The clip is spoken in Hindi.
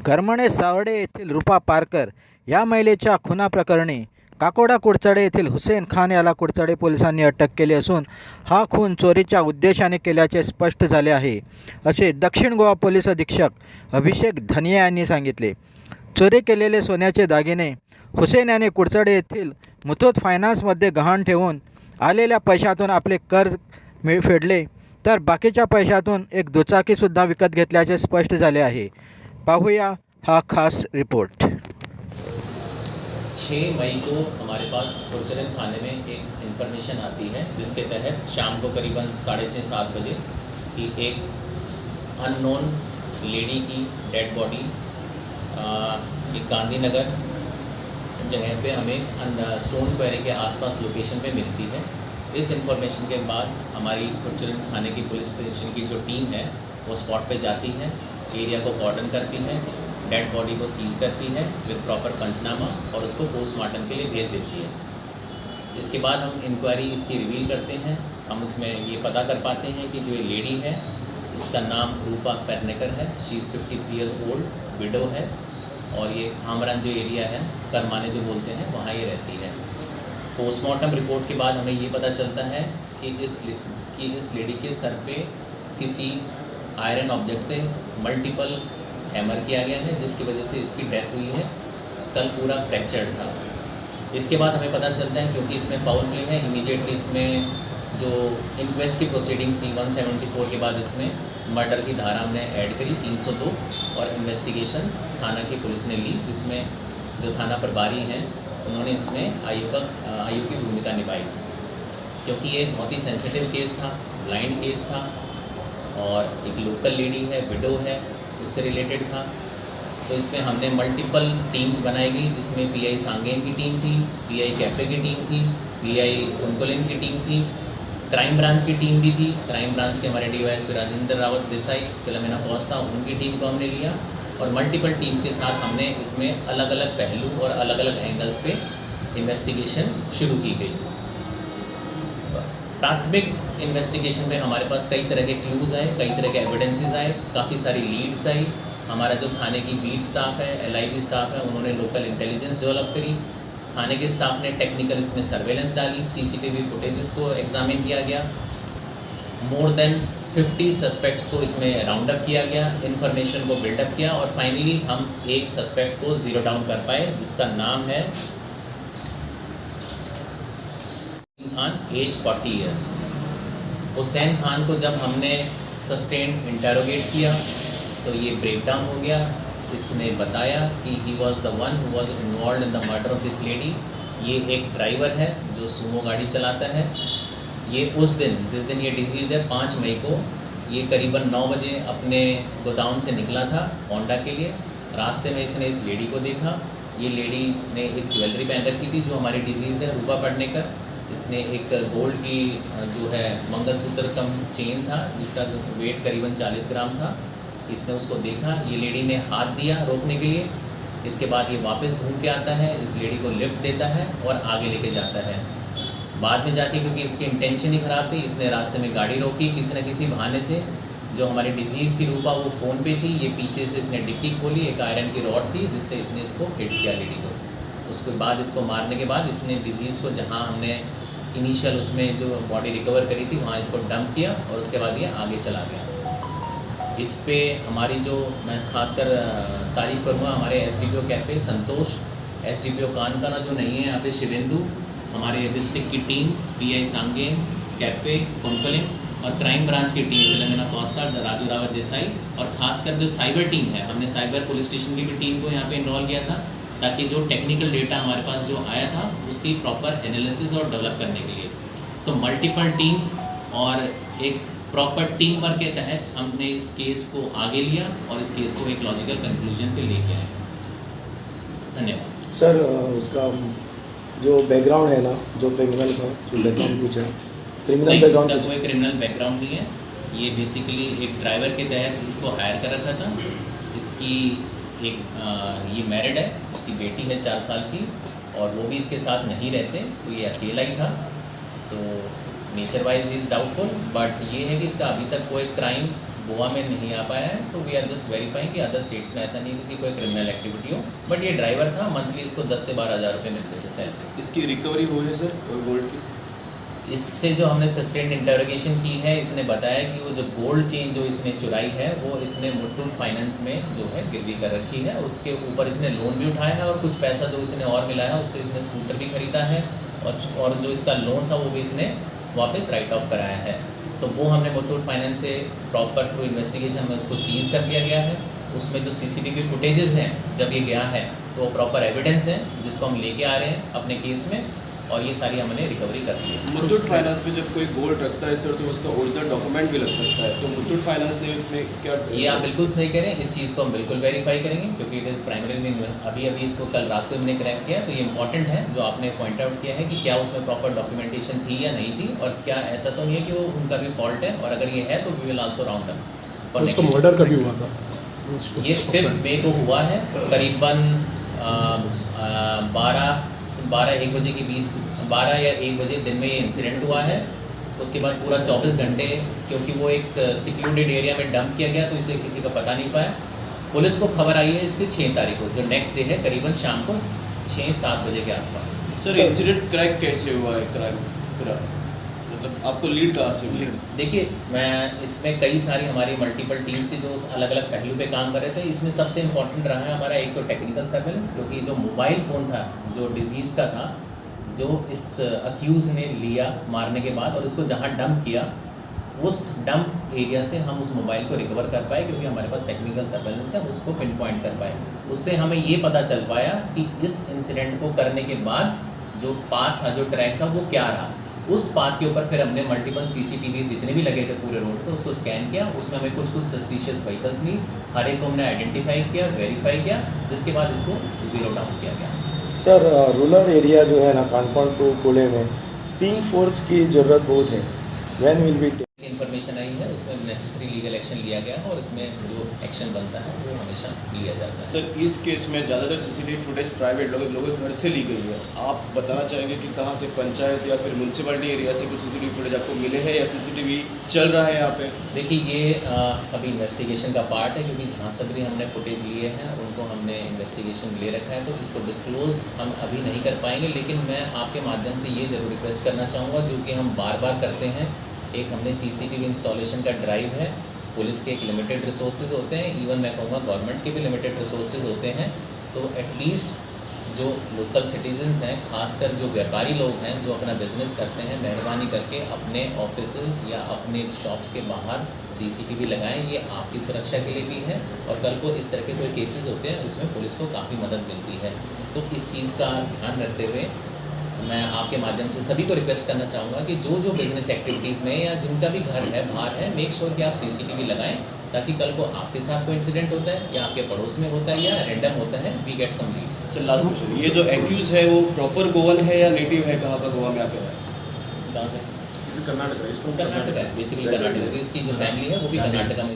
करमणे सावडे येथील रूपा पारकर या महिलेच्या खुनाप्रकरणी काकोडा कुडचडे येथील हुसेन खान याला कुडचडे पोलिसांनी अटक केली असून हा खून चोरीच्या उद्देशाने केल्याचे स्पष्ट झाले आहे, असे दक्षिण गोवा पोलीस अधीक्षक अभिषेक धनिया यांनी सांगितले. चोरी केलेले सोन्याचे दागिने हुसेन याने कुडचडे येथील मुथूट फायनान्समध्ये गहाण ठेवून आलेल्या पैशातून आपले कर्ज फेडले, तर बाकीच्या पैशातून एक दुचाकीसुद्धा विकत घेतल्याचे स्पष्ट झाले आहे. पाहूया हा खास रिपोर्ट. 6 मई को हमारे पास कुडचडे थाने में एक इन्फॉर्मेशन आती है, जिसके तहत शाम को करीबन 6:30-7 बजे कि एक अननोन लेडी की डेड बॉडी एक गांधीनगर जगह पे हमें स्टोन क्वेरी के आसपास लोकेशन पे मिलती है. इस इन्फॉर्मेशन के बाद हमारी कुडचडे थाने की पुलिस स्टेशन की जो टीम है वो स्पॉट पे जाती है, एरिया को कॉर्डन करती है, डेड बॉडी को सीज़ करती है विद प्रॉपर पंचनामा और उसको पोस्टमार्टम के लिए भेज देती है. इसके बाद हम इंक्वायरी इसकी रिवील करते हैं. हम इसमें ये पता कर पाते हैं कि जो ये लेडी है इसका नाम रूपा पेरनेकर है. She is 53 year old, window है और ये खामरान जो एरिया है, करमाने जो बोलते हैं, वहाँ ये रहती है. पोस्टमार्टम रिपोर्ट के बाद हमें ये पता चलता है कि इस लेडी के सर पे किसी आयरन ऑब्जेक्ट से मल्टीपल हैमर किया गया है, जिसकी वजह से इसकी डेथ हुई है. स्कल पूरा फ्रैक्चर्ड था. इसके बाद हमें पता चलता है क्योंकि इसमें फाउल प्ले है, इमीडिएटली इसमें जो इंक्वेस्ट की प्रोसीडिंग्स थी 174 के बाद इसमें मर्डर की धारा हमने ऐड करी 302 और इन्वेस्टिगेशन थाना की पुलिस ने ली, जिसमें जो थाना प्रभारी हैं उन्होंने इसमें आयु की भूमिका निभाई. क्योंकि ये बहुत ही सेंसिटिव केस था, ब्लाइंड केस था और एक लोकल लेडी है, विडो है, उससे रिलेटेड था. तो इसमें हमने मल्टीपल टीम्स बनाई गई, जिसमें पीआई सांगेन की टीम थी, पीआई कैफे की टीम थी, पीआई कुंकोलिन की टीम थी, क्राइम ब्रांच की टीम भी थी. क्राइम ब्रांच के हमारे डीवाईएसपी राजेंद्र रावत देसाई, फिलोमेना पॉस था, उनकी टीम को हमने लिया और मल्टीपल टीम्स के साथ हमने इसमें अलग अलग पहलू और अलग अलग एंगल्स पे इन्वेस्टिगेशन शुरू की गई. प्राथमिक इन्वेस्टिगेशन में हमारे पास कई तरह के क्लूज़ आए, कई तरह के एविडेंसेस आए, काफ़ी सारी लीड्स आई. हमारा जो थाने की बीट स्टाफ है, एलआईबी स्टाफ है, उन्होंने लोकल इंटेलिजेंस डेवलप करी. थाने के स्टाफ ने टेक्निकल इसमें सर्वेलेंस डाली, सीसीटीवी फुटेजेस को एग्जामिन किया गया. मोर देन 50 सस्पेक्ट्स को इसमें राउंड अप किया गया, इन्फॉर्मेशन को बिल्डअप किया और फाइनली हम एक सस्पेक्ट को ज़ीरो डाउन कर पाए, जिसका नाम है खान, एज 40 ईयर्स. हुसैन खान को जब हमने सस्टेन इंटेरोगेट किया तो ये ब्रेक डाउन हो गया. इसने बताया कि he was the one who was involve in the murder of this lady. ये एक ड्राइवर है जो सुमो गाड़ी चलाता है. ये उस दिन जिस दिन ये डिजीज़ है 5 मई को, ये करीबन 9 बजे अपने गोदाउन से निकला था होंडा के लिए. रास्ते में इसने इस लेडी को देखा. ये लेडी ने एक ज्वेलरी पहन रखी थी जो हमारी डिजीज़ है, रूपा पेरनेकर. इसने एक गोल्ड की जो है मंगलसूत्र कम चेन था, जिसका वेट करीबन 40 ग्राम था. इसने उसको देखा, ये लेडी ने हाथ दिया रोकने के लिए. इसके बाद ये वापस घूम के आता है, इस लेडी को लिफ्ट देता है और आगे लेके जाता है. बाद में जाके क्योंकि इसकी इंटेंशन ही ख़राब थी, इसने रास्ते में गाड़ी रोकी किसी न किसी बहाने से. जो हमारी डिजीज़ थी रूपा, वो फ़ोन पे थी. ये पीछे से इसने डिक्की खोली, एक आयरन की रॉड थी जिससे इसने इसको हिट किया लेडी को. उसके बाद इसको मारने के बाद इसने डिजीज़ को जहाँ हमने इनिशियल उसमें जो बॉडी रिकवर करी थी वहाँ इसको डंप किया और उसके बाद ये आगे चला गया. इस पे हमारी जो मैं खासकर तारीफ़ करूँगा हमारे एसडीपीओ कैफे संतोष, एसडीपीओ कानकाना जो नहीं है यहाँ पे शिवेंदु, हमारे डिस्ट्रिक्ट की टीम, पीआई सांगेन, कैफे, कुंकोलिन और क्राइम ब्रांच की टीम फिलोमेना पॉस, राजू रावत देसाई और ख़ासकर जो साइबर टीम है, हमने साइबर पुलिस स्टेशन की भी टीम को यहाँ पे इन्वॉल्व किया था, ताकि जो टेक्निकल डेटा हमारे पास जो आया था उसकी प्रॉपर एनालिसिस और डेवलप करने के लिए. तो मल्टीपल टीम्स और एक प्रॉपर टीम वर्क के तहत हमने इस केस को आगे लिया और इस केस को एक लॉजिकल कंक्लूजन पे लेके आए. धन्यवाद. सर, उसका जो बैकग्राउंड है ना, जो क्रिमिनल का जो बैकग्राउंड कुछ है, क्रिमिनल बैकग्राउंड इसका कोई क्रिमिनल बैकग्राउंड नहीं है. ये बेसिकली एक ड्राइवर के तहत इसको हायर कर रखा था. इसकी एक ये मैरिड है, इसकी बेटी है 4 साल की और वो भी इसके साथ नहीं रहते, तो ये अकेला ही था. तो nature wise is doubtful, but ये है कि इसका अभी तक कोई क्राइम गोवा में नहीं आ पाया है, तो वी आर जस्ट वेरीफाइंग कि अदर स्टेट्स में ऐसा नहीं किसी कोई क्रिमिनल एक्टिविटी हो। बट ये ड्राइवर था, मंथली इसको 10 से 12 हज़ार रुपये मिलते थे सैलरी। इसकी रिकवरी हुई है सर गोल्ड की? इससे जो हमने सस्टेन्ड इंटरोगेशन की है, इसने बताया कि वो जो गोल्ड चेन जो इसने चुराई है वो इसने मुथूट फाइनेंस में जो है गिरवी कर रखी है, उसके ऊपर इसने लोन भी उठाया है और कुछ पैसा जो इसने और मिला है उससे इसने स्कूटर भी खरीदा है और जो इसका लोन था वो भी इसने वापस राइट ऑफ कराया है। तो वो हमने मुथूट फाइनेंस से प्रॉपर थ्रू इन्वेस्टिगेशन में उसको सीज़ कर लिया गया है। उसमें जो CCTV फुटेजेस हैं जब ये गया है तो वो प्रॉपर एविडेंस है जिसको हम लेके आ रहे हैं अपने केस में, और ये सारी हमने रिकवरी कर ली है। मुथूट फाइनेंस पे जब कोई गोल्ड रखता है सर तो उसका ओरिजिनल डॉक्यूमेंट भी लग सकता है, तो मुथूट फाइनेंस ने इसमें क्या? ये आप बिल्कुल सही कह रहे हैं, इस चीज़ को हम बिल्कुल वेरीफाई करेंगे क्योंकि इट इज़ प्राइमरीली अभी इसको कल रात को हमने क्रैक किया, तो ये इंपॉर्टेंट है जो आपने पॉइंट आउट किया है कि क्या उसमें प्रॉपर डॉक्यूमेंटेशन थी या नहीं थी, और क्या ऐसा तो नहीं है कि वो उनका भी फॉल्ट है, और अगर ये है तो we will also round up. उसका मर्डर कभी हुआ था? ये 5 मई को हुआ है, करीबन 12-1 बजे के 12 या 1 बजे दिन में ये इंसिडेंट हुआ है। उसके बाद पूरा 24 घंटे, क्योंकि वो एक सिक्लूडेड एरिया में डंप किया गया तो इसे किसी का पता नहीं पाया। पुलिस को खबर आई है इसकी 6 तारीख को, जो नेक्स्ट डे है, करीबन शाम को 6-7 बजे के आसपास। सर इंसिडेंट क्रैक कैसे हुआ है? क्रैक पूरा मतलब आपको लीड कहाँ से मिली? देखिए, मैं इसमें कई सारी हमारी मल्टीपल टीम्स थी जो उस अलग अलग पहलू पे काम कर रहे थे। इसमें सबसे इम्पोर्टेंट रहा है हमारा एक तो टेक्निकल सर्वेलेंस, क्योंकि जो मोबाइल फ़ोन था जो डिजीज़ का था, जो इस अक्यूज़ ने लिया मारने के बाद और उसको जहाँ डंप किया, उस डंप एरिया से हम उस मोबाइल को रिकवर कर पाए, क्योंकि हमारे पास टेक्निकल सर्वेलेंस है, उसको पिन पॉइंट कर पाए। उससे हमें ये पता चल पाया कि इस इंसिडेंट को करने के बाद जो पाथ था, जो ट्रैक था, वो क्या रहा। उस पाथ के ऊपर फिर हमने मल्टीपल CCTV जितने भी लगे थे पूरे रोड पे उसको स्कैन किया, उसमें हमें कुछ सस्पिशियस व्हीकल्स मिली, हर एक को हमने आइडेंटिफाई किया, वेरीफाई किया, जिसके बाद इसको ज़ीरो डाउन किया गया। सर रूरल एरिया जो है ना कानपुर टू पुणे में पिंक फोर्स की ज़रूरत बहुत है। व्हेन विल बी इन्फॉर्मेशन आई है, उसमें नेसेसरी लीगल एक्शन लिया गया है और इसमें जो एक्शन बनता है वो हमेशा लिया जाता है। सर इस केस में ज़्यादातर CCTV फुटेज प्राइवेट लोगों के घर से ली गई है। आप बताना चाहेंगे कि कहाँ से, पंचायत या फिर म्यूनसिपैलिटी एरिया से कुछ CCTV फुटेज आपको मिले हैं या CCTV चल रहा है यहाँ पे? देखिए, ये अभी इन्वेस्टिगेशन का पार्ट है, क्योंकि जहाँ से भी हमने फुटेज लिए हैं उनको हमने इन्वेस्टिगेशन ले रखा है, तो इसको डिस्क्लोज़ हम अभी नहीं कर पाएंगे। लेकिन मैं आपके माध्यम से ये ज़रूर रिक्वेस्ट करना चाहूँगा, जो कि हम बार बार करते हैं। एक हमने CCTV इंस्टॉलेशन का ड्राइव है, पुलिस के एक लिमिटेड रिसोर्सेज होते हैं, इवन मैं कहूँगा गवर्नमेंट के भी लिमिटेड रिसोर्सेज होते हैं, तो एटलीस्ट जो लोकल सिटीजन्स हैं, खासकर जो व्यापारी लोग हैं जो अपना बिजनेस करते हैं, मेहरबानी करके अपने ऑफिसेज या अपने शॉप्स के बाहर CCTV लगाएं। ये आपकी सुरक्षा के लिए भी है, और कल को इस तरह के कोई केसेस होते हैं उसमें पुलिस को काफ़ी मदद मिलती है। तो इस चीज़ का ध्यान रखते हुए मैं आपके माध्यम से सभी को रिक्वेस्ट करना चाहूँगा कि जो बिज़नेस एक्टिविटीज़ में या जिनका भी घर है बाहर है, मेक श्योर कि आप CCTV लगाएं, ताकि कल को आपके साथ कोई इंसिडेंट होता है या आपके पड़ोस में होता है या रैंडम होता है, we get some leads. Sir last question, ये जो एक्यूज है वो प्रॉपर गोवन है या नेटिव है? कहाँ का गोवा में आके है? कहाँ से? कर्नाटक कर्नाटक है, बेसिकली कर्नाटक है। इसकी जो फैमिली है वो भी कर्नाटका में